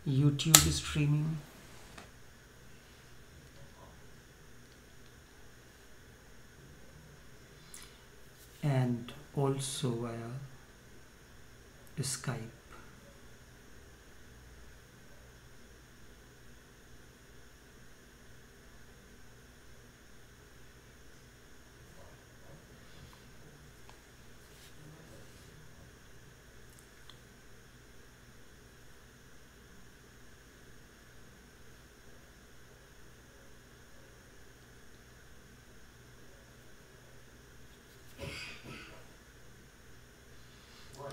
YouTube streaming, and also via Skype.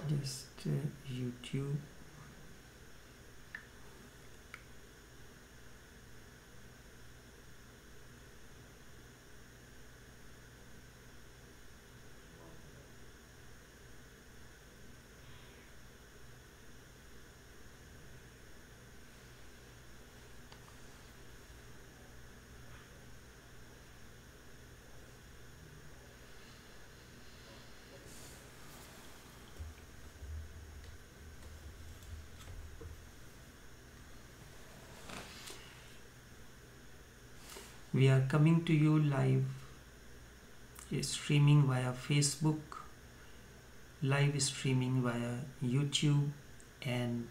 Just YouTube. We are coming to you live, streaming via Facebook, live streaming via YouTube and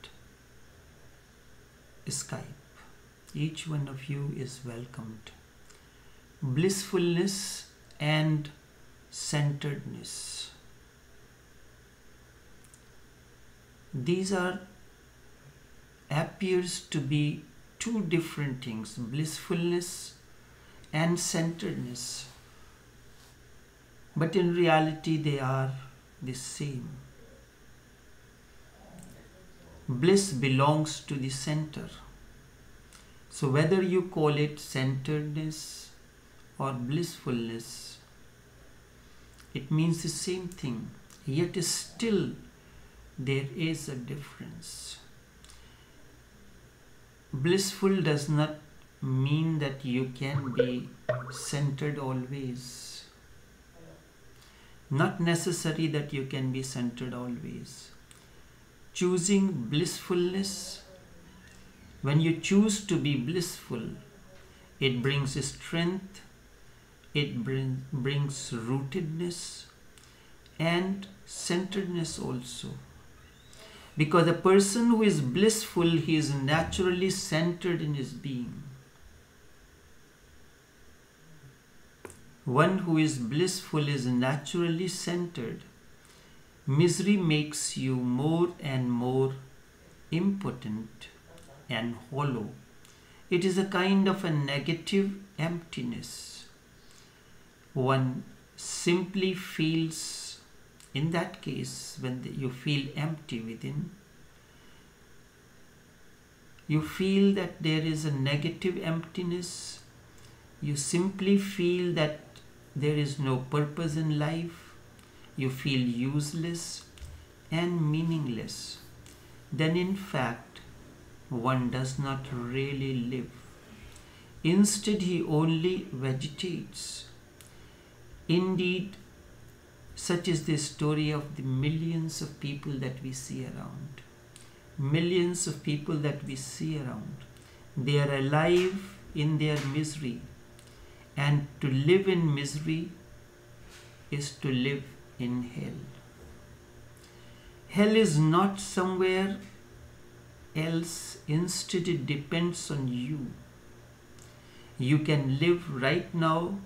Skype. Each one of you is welcomed. Blissfulness and centeredness. These appears to be two different things, blissfulness and centeredness, but in reality they are the same. Bliss belongs to the center. So whether you call it centeredness or blissfulness, it means the same thing, yet still there is a difference. Blissful does not mean that you can be centered always. Not necessary that you can be centered always. Choosing blissfulness, when you choose to be blissful, it brings strength, it brings rootedness and centeredness also. Because a person who is blissful, he is naturally centered in his being. One who is blissful is naturally centered. Misery makes you more and more impotent and hollow. It is a kind of a negative emptiness. One simply feels, in that case, when you feel empty within, you feel that there is a negative emptiness. You simply feel that there is no purpose in life. You feel useless and meaningless. Then in fact, one does not really live. Instead, he only vegetates. Indeed, such is the story of the millions of people that we see around. Millions of people that we see around. They are alive in their misery. And to live in misery is to live in hell. Hell is not somewhere else. Instead, it depends on you. You can live right now,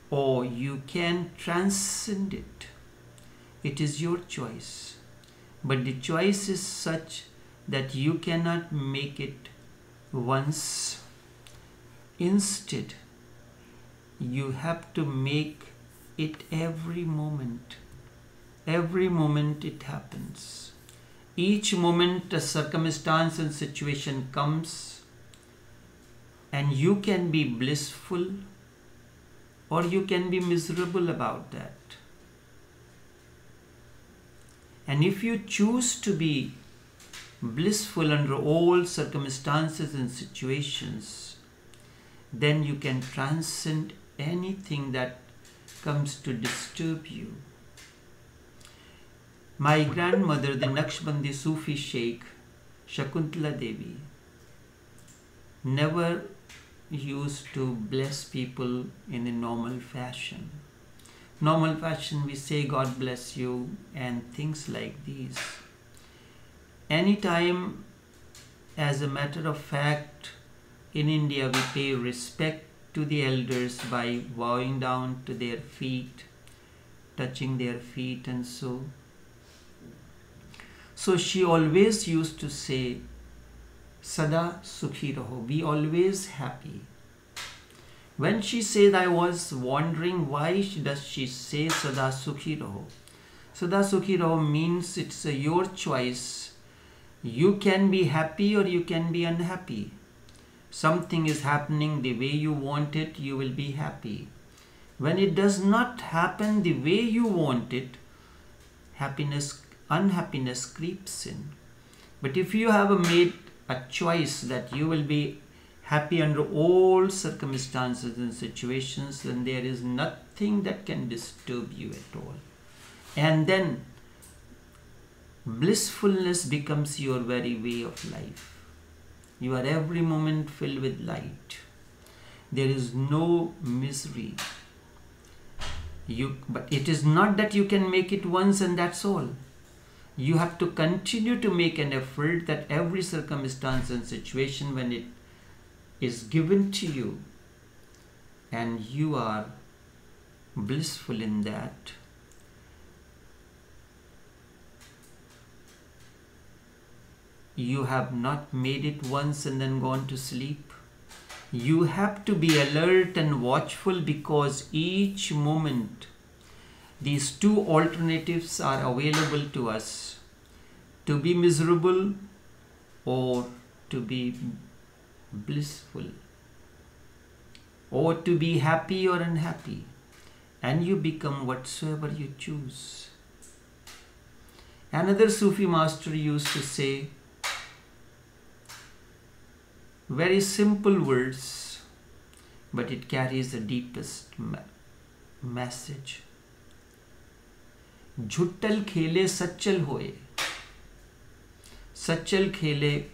or you can transcend it. It is your choice. But the choice is such that you cannot make it once. Instead, you have to make it every moment. Every moment it happens. Each moment a circumstance and situation comes, and you can be blissful or you can be miserable about that. And if you choose to be blissful under all circumstances and situations, then you can transcend anything that comes to disturb you. My grandmother, the Naqshbandi Sufi Sheikh, Shakuntala Devi never used to bless people in a normal fashion. Normal fashion, we say God bless you and things like these. Anytime, as a matter of fact, in India we pay respect to the elders by bowing down to their feet, touching their feet and so. So she always used to say, Sada sukhi raho, be always happy. When she said, I was wondering why does she say Sada sukhi raho. Sada sukhi raho means it's your choice. You can be happy or you can be unhappy. Something is happening the way you want it, you will be happy. When it does not happen the way you want it, unhappiness creeps in. But if you have made a choice that you will be happy under all circumstances and situations, then there is nothing that can disturb you at all. And then blissfulness becomes your very way of life. You are every moment filled with light. There is no misery. But it is not that you can make it once and that's all. You have to continue to make an effort that every circumstance and situation, when it is given to you and you are blissful in that, you have not made it once and then gone to sleep. You have to be alert and watchful, because each moment these two alternatives are available to us: to be miserable or to be blissful, or to be happy or unhappy, and you become whatsoever you choose. Another Sufi master used to say very simple words, but it carries the deepest message. Jhuttal khele sachal hoye, sachal khele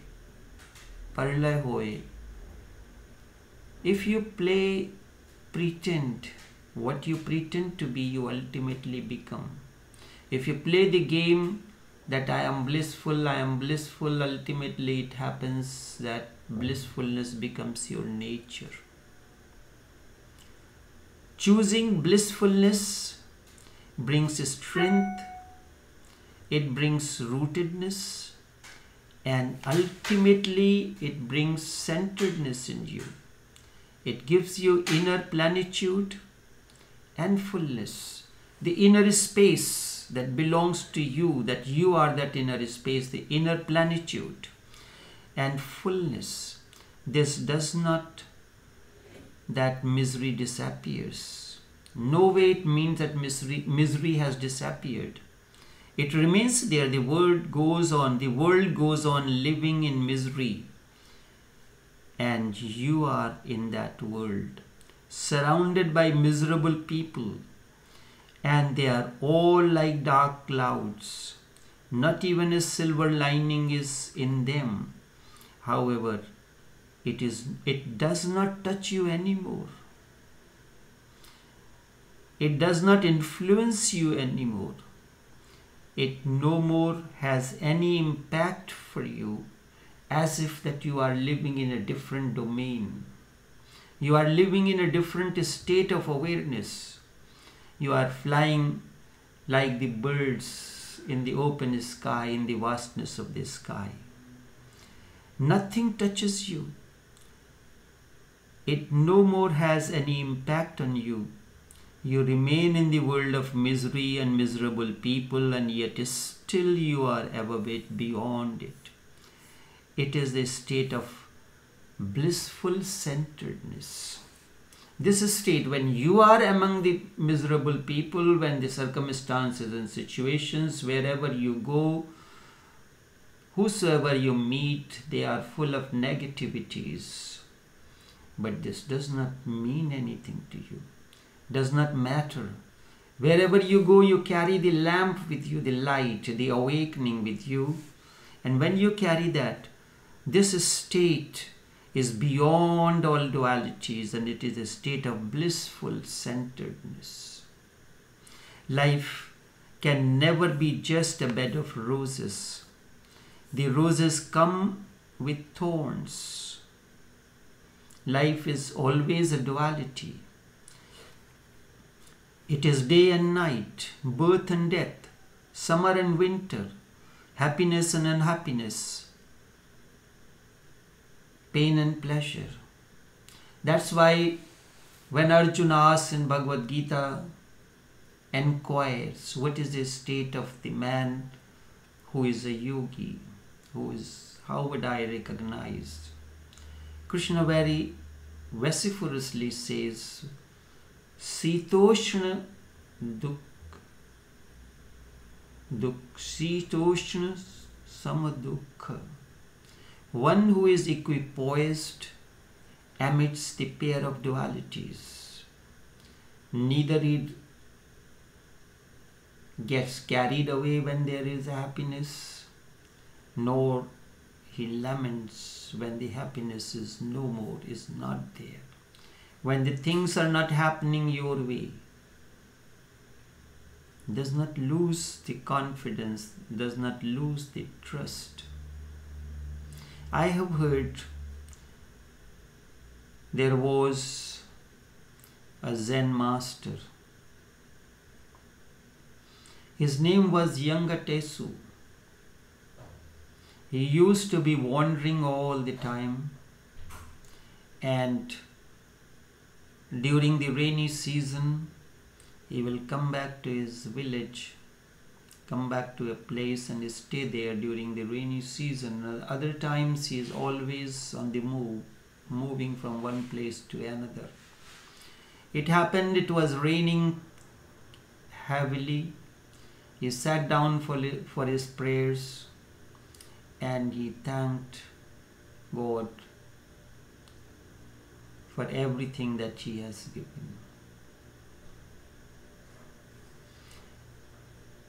parlay hoye. If you play pretend, what you pretend to be, you ultimately become. If you play the game that I am blissful, ultimately it happens that blissfulness becomes your nature. Choosing blissfulness brings strength, it brings rootedness, and ultimately it brings centeredness in you. It gives you inner plenitude and fullness, the inner space that belongs to you, that you are that inner space, the inner plenitude and fullness. This does not that misery disappears. No way it means that misery has disappeared. It remains there. The world goes on living in misery, and you are in that world, surrounded by miserable people, and they are all like dark clouds. Not even a silver lining is in them. However, it does not touch you anymore. It does not influence you anymore. It no more has any impact for you, as if that you are living in a different domain. You are living in a different state of awareness. You are flying like the birds in the open sky, in the vastness of the sky. Nothing touches you. It no more has any impact on you. You remain in the world of misery and miserable people, and yet still you are above it, beyond it. It is a state of blissful centeredness. This state, when you are among the miserable people, when the circumstances and situations, wherever you go, whosoever you meet, they are full of negativities. But this does not mean anything to you. Does not matter. Wherever you go, you carry the lamp with you, the light, the awakening with you. And when you carry that, this state is beyond all dualities, and it is a state of blissful centeredness. Life can never be just a bed of roses. The roses come with thorns. Life is always a duality. It is day and night, birth and death, summer and winter, happiness and unhappiness, pain and pleasure. That's why when Arjuna asks in Bhagavad Gita, inquires, what is the state of the man who is a yogi? How would I recognize? Krishna very vociferously says, Sitoshna Sitoshna Samadukha. One who is equipoised amidst the pair of dualities. Neither he gets carried away when there is happiness, nor he laments when the happiness is no more, is not there. When the things are not happening your way, does not lose the confidence, does not lose the trust. I have heard there was a Zen master. His name was Yangatesu. He used to be wandering all the time, and during the rainy season, he will come back to his village, come back to a place and stay there during the rainy season. Other times he is always on the move, moving from one place to another. It happened, it was raining heavily. He sat down for his prayers and he thanked God for everything that he has given.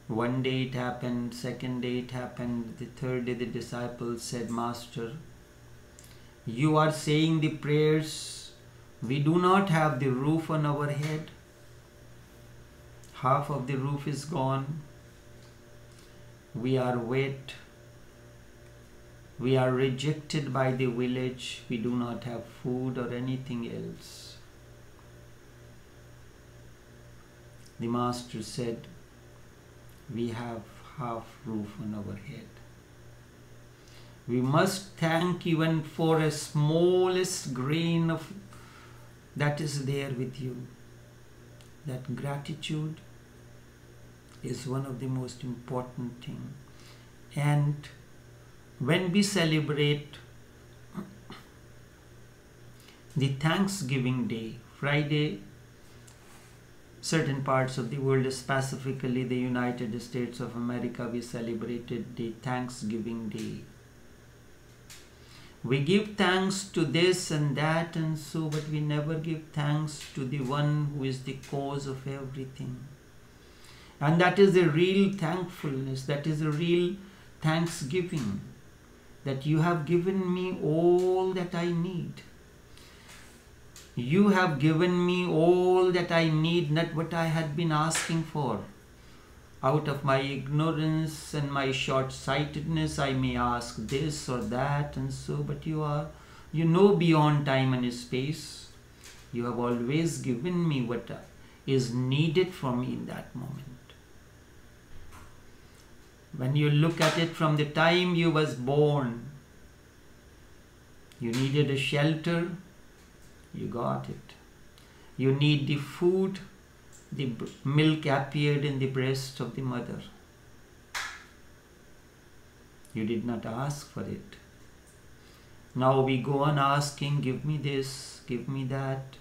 One day it happened, second day it happened, the third day the disciples said, Master, you are saying the prayers, we do not have the roof on our head. Half of the roof is gone. We are wet. We are rejected by the village. We do not have food or anything else. The Master said, we have half roof on our head. We must thank even for a smallest grain of that is there with you. That gratitude is one of the most important things. And when we celebrate the Thanksgiving Day, Friday, certain parts of the world, specifically the United States of America, we celebrated the Thanksgiving Day. We give thanks to this and that and so, but we never give thanks to the one who is the cause of everything. And that is the real thankfulness, that is the real thanksgiving, that you have given me all that I need. You have given me all that I need, not what I had been asking for. Out of my ignorance and my short-sightedness, I may ask this or that and so, but you know beyond time and space. You have always given me what is needed for me in that moment. When you look at it from the time you was born, you needed a shelter, you got it. You need the food, the milk appeared in the breast of the mother. You did not ask for it. Now we go on asking, give me this, give me that,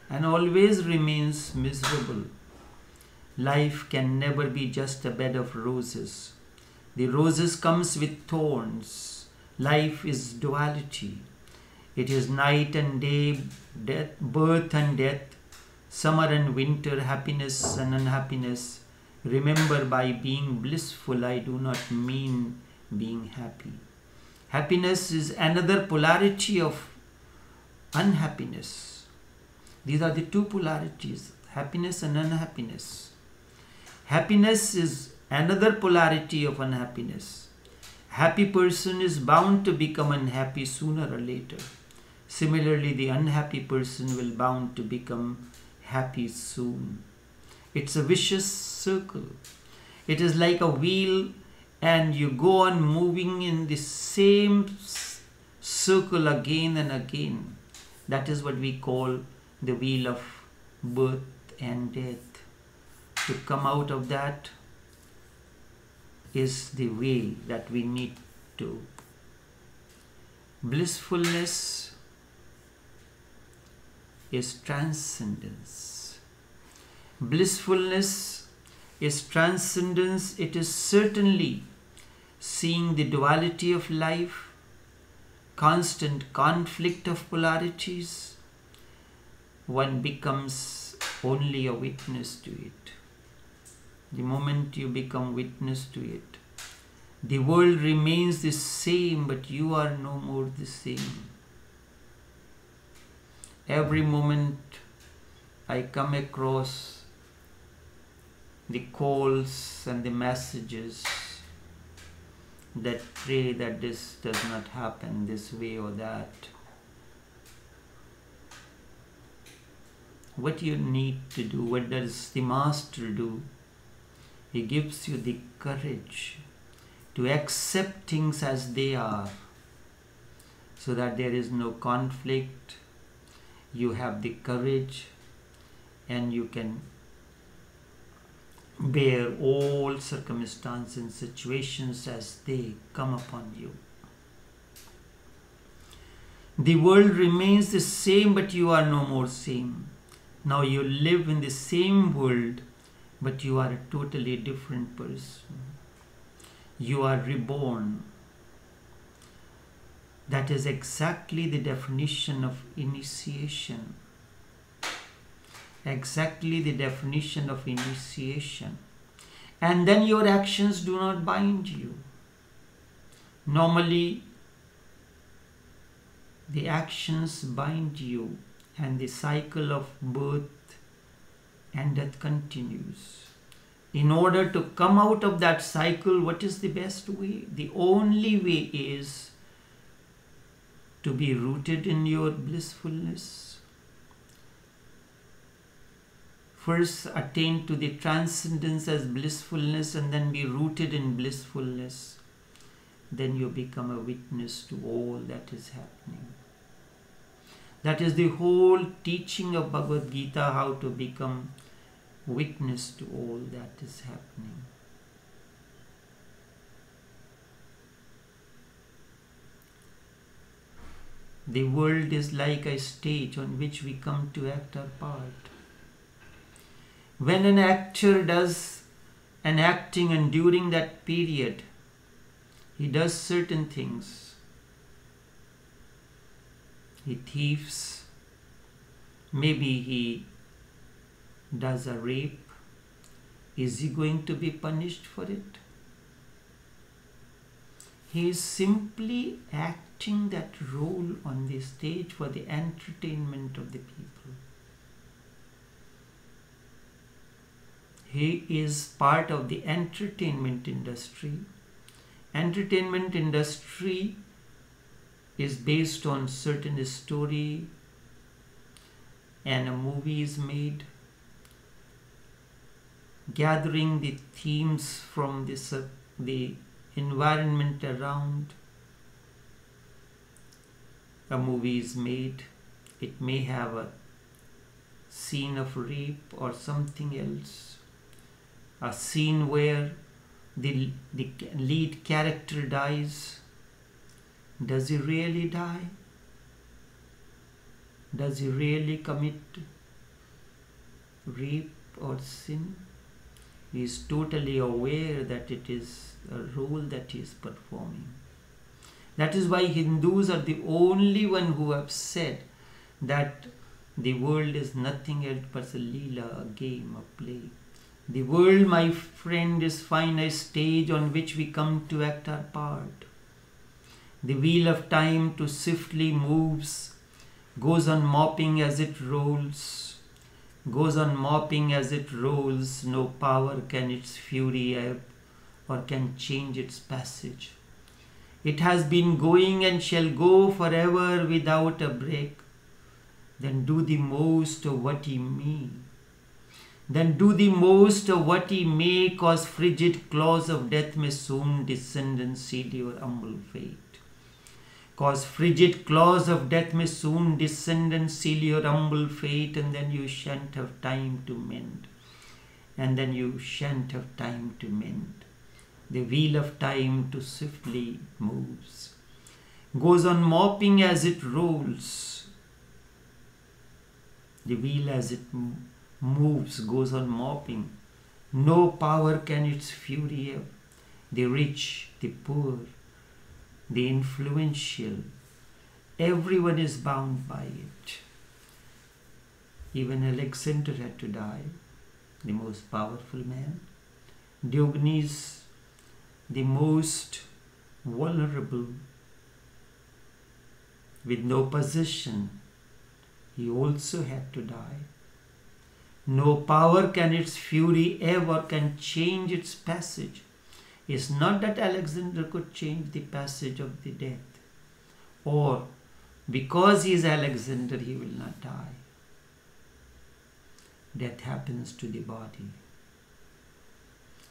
and always remains miserable. Life can never be just a bed of roses. The roses comes with thorns. Life is duality. It is night and day, death, birth and death, summer and winter, happiness and unhappiness. Remember, by being blissful, I do not mean being happy. Happiness is another polarity of unhappiness. These are the two polarities, happiness and unhappiness. Happiness is another polarity of unhappiness. Happy person is bound to become unhappy sooner or later. Similarly, the unhappy person will bound to become happy soon. It's a vicious circle. It is like a wheel, and you go on moving in the same circle again and again. That is what we call the wheel of birth and death. To come out of that is the way that we need to. Blissfulness is transcendence. Blissfulness is transcendence. It is certainly seeing the duality of life, constant conflict of polarities. One becomes only a witness to it. The moment you become witness to it, the world remains the same, but you are no more the same. Every moment I come across the calls and the messages that pray that this does not happen this way or that. What you need to do, what does the Master do? He gives you the courage to accept things as they are, so that there is no conflict. You have the courage and you can bear all circumstances and situations as they come upon you. The world remains the same, but you are no more same. Now you live in the same world, but you are a totally different person. You are reborn. That is exactly the definition of initiation. Exactly the definition of initiation. And then your actions do not bind you. Normally, the actions bind you, and the cycle of birth and death continues. In order to come out of that cycle, what is the best way? The only way is to be rooted in your blissfulness. First attain to the transcendence as blissfulness, and then be rooted in blissfulness. Then you become a witness to all that is happening. That is the whole teaching of Bhagavad Gita, how to become witness to all that is happening. The world is like a stage on which we come to act our part. When an actor does an acting, and during that period he does certain things, he thieves, maybe he does a rape, is he going to be punished for it? He is simply acting that role on the stage for the entertainment of the people. He is part of the entertainment industry. Entertainment industry is based on certain story, and a movie is made, gathering the themes from the environment around. A movie is made. It may have a scene of rape or something else. A scene where the lead character dies. Does he really die? Does he really commit rape or sin? He is totally aware that it is a role that he is performing. That is why Hindus are the only one who have said that the world is nothing else but a leela, a game, a play. The world, my friend, is finite stage on which we come to act our part. The wheel of time too swiftly moves, goes on mopping as it rolls, goes on mopping as it rolls. No power can its fury ebb or can change its passage. It has been going and shall go forever without a break. Then do the most of what ye may. Then do the most of what ye may, cause frigid claws of death may soon descend and seal your humble fate. Cause frigid claws of death may soon descend and seal your humble fate, and then you shan't have time to mend. And then you shan't have time to mend. The wheel of time too swiftly moves, goes on mopping as it rolls. The wheel as it moves goes on mopping. No power can its fury ebb. The rich, the poor, the influential, everyone is bound by it. Even Alexander had to die, the most powerful man. Diogenes, the most vulnerable, with no possession, he also had to die. No power can its fury ever can change its passage. It's not that Alexander could change the passage of the death, or because he is Alexander he will not die. Death happens to the body.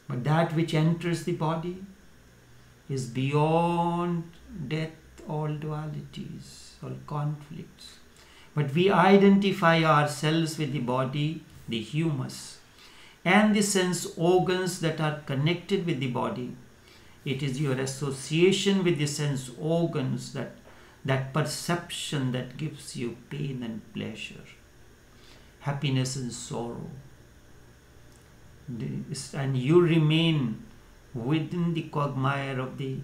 But that which enters the body is beyond death, all dualities, all conflicts. But we identify ourselves with the body, the humus, and the sense organs that are connected with the body. It is your association with the sense organs, that perception that gives you pain and pleasure, happiness and sorrow. And you remain within the quagmire of the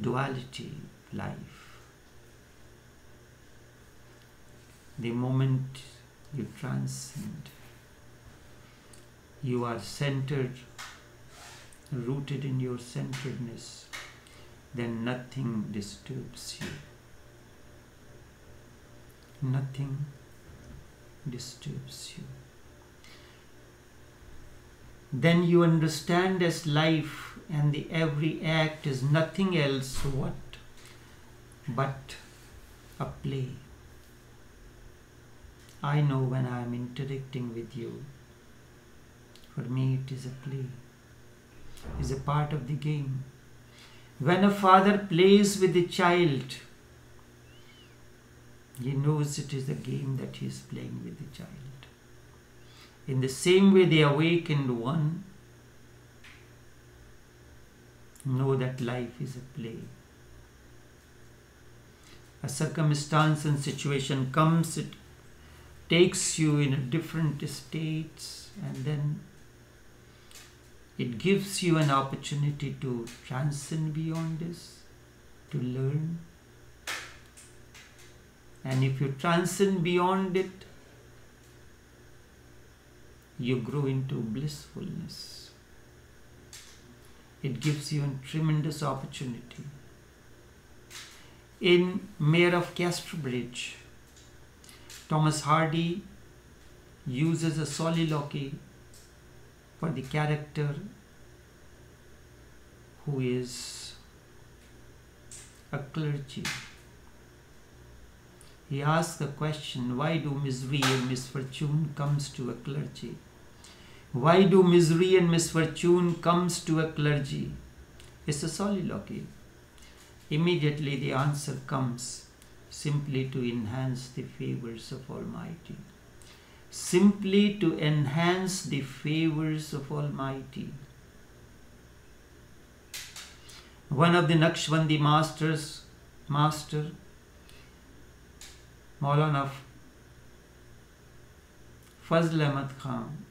duality life. The moment you transcend, you are centered, rooted in your centeredness, then nothing disturbs you. Nothing disturbs you. Then you understand as life and the every act is nothing else but a play. I know when I am interacting with you, for me it is a play, it is a part of the game. When a father plays with a child, he knows it is a game that he is playing with the child. In the same way, the awakened one know that life is a play. A circumstance and situation comes, it takes you in a different states, and then it gives you an opportunity to transcend beyond this, to learn. And if you transcend beyond it, you grow into blissfulness. It gives you a tremendous opportunity. In Mayor of Casterbridge, Thomas Hardy uses a soliloquy for the character who is a clergy. He asks the question, why do misery and misfortune comes to a clergy? Why do misery and misfortune comes to a clergy? It's a soliloquy. Immediately the answer comes, simply to enhance the favors of Almighty. Simply to enhance the favors of Almighty. One of the Naqshbandi master, Maulana Fazl Ahmad Khan,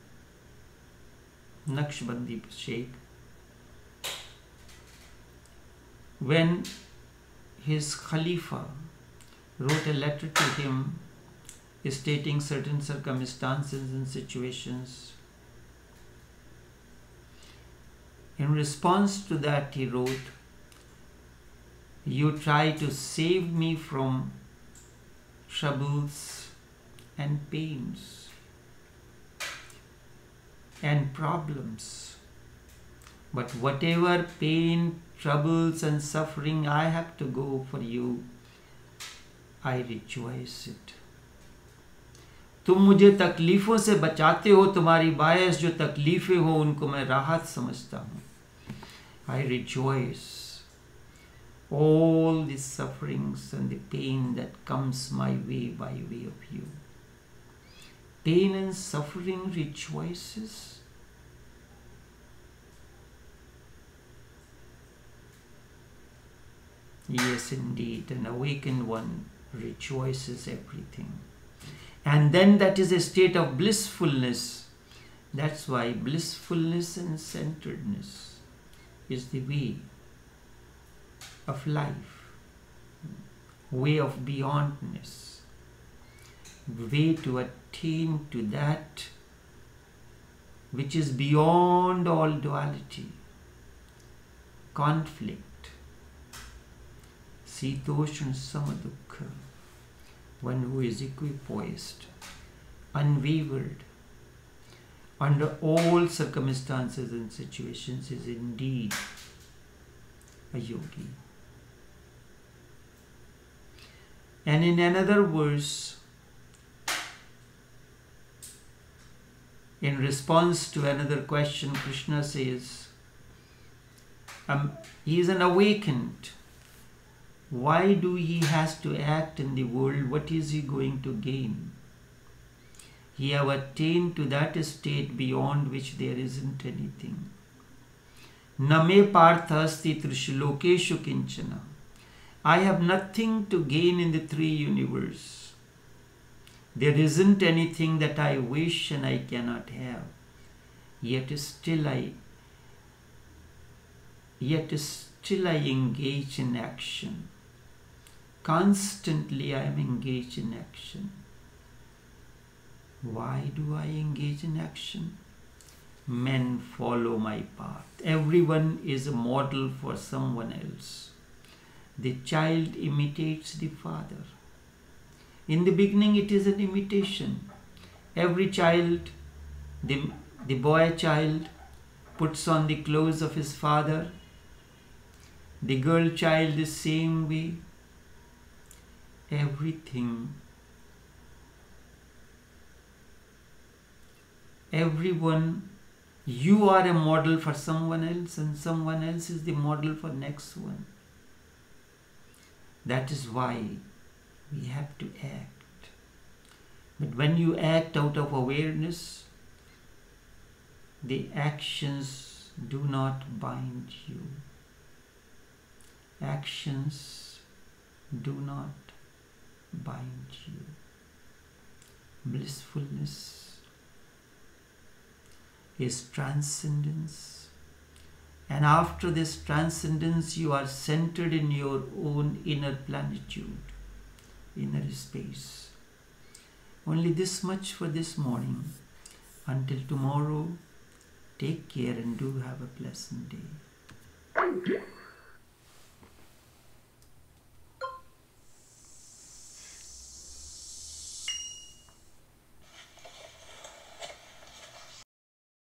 Naqshbandi Sheikh, when his Khalifa wrote a letter to him stating certain circumstances and situations, In response to that, he wrote, "You try to save me from troubles and pains and problems. But whatever pain, troubles and suffering I have to go for you, I rejoice it." तुम मुझे तकलीफ़ों से बचाते हो, तुम्हारी बायस जो तकलीफ़ें हो उनको मैं राहत समझता हूँ. I rejoice all the sufferings and the pain that comes my way by way of you. Pain and suffering rejoices. Yes, indeed, an awakened one rejoices everything. And then that is a state of blissfulness. That's why blissfulness and centeredness is the way of life, way of beyondness, way to attain to that which is beyond all duality, conflict, sitoshna samadukha. One who is equipoised, unwavered, under all circumstances and situations is indeed a yogi. And in another verse, in response to another question, Krishna says, he is an awakened. Why do he has to act in the world? What is he going to gain? He have attained to that state beyond which there isn't anything. Name partha asti trishlokeshu kinchana. I have nothing to gain in the three universes. There isn't anything that I wish and I cannot have. Yet still I engage in action. Constantly I am engaged in action. Why do I engage in action? Men follow my path. Everyone is a model for someone else. The child imitates the father. In the beginning it is an imitation. Every child, the boy child, puts on the clothes of his father. The girl child the same way. Everyone, you are a model for someone else and someone else is the model for next one. That is why we have to act. But when you act out of awareness, the actions do not bind you. Actions do not bind you. Blissfulness is transcendence. And after this transcendence, you are centered in your own inner plenitude, inner space. Only this much for this morning. Until tomorrow, take care and do have a pleasant day.